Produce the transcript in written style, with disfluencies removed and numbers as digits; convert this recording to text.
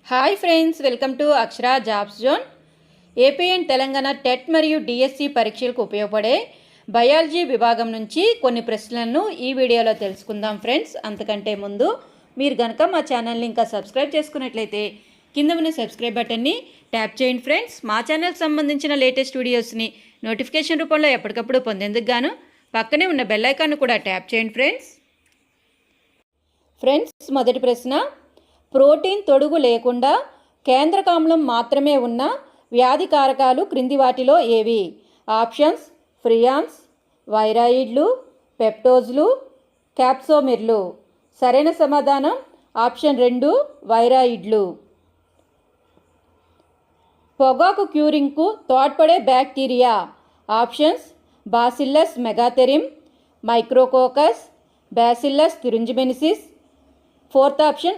Hi friends, welcome to Akshara jobs zone. AP and Telangana TET మరియు DSC పరీక్షలకు ఉపయోగపడే biology విభాగం నుంచి కొన్ని ప్రశ్నలను ఈ వీడియోలో తెలుసుకుందాం ఫ్రెండ్స్. అంతకంటే ముందు మీరు కనుక మా ఛానల్ని ఇంకా సబ్స్క్రైబ్ చేసుకున్నట్లయితే కింద ఉన్న సబ్స్క్రైబ్ బటన్ని ట్యాప్ చేయండి ఫ్రెండ్స్. మా ఛానల్కి సంబంధించిన లేటెస్ట్ వీడియోస్ని నోటిఫికేషన్ రూపంలో ఎప్పటికప్పుడు పొందేందుకు గాను పక్కనే ఉన్న బెల్ ఐకాన్ను కూడా ట్యాప్ చేయండి ఫ్రెండ్స్. మొదటి ప్రశ్న, ప్రోటీన్ తొడుగు లేకుండా కేంద్రకామ్లం మాత్రమే ఉన్న వ్యాధి కారకాలు క్రింది వాటిలో ఏవి? ఆప్షన్స్: ఫ్రియాన్స్, వైరాయిడ్లు, పెప్టోజ్లు, క్యాప్సోమిర్లు. సరైన సమాధానం ఆప్షన్ 2, వైరాయిడ్లు. పొగాకు క్యూరింగ్కు తోడ్పడే bacteria. Options: Bacillus megaterium, micrococcus, Bacillus thuringiensis. Fourth option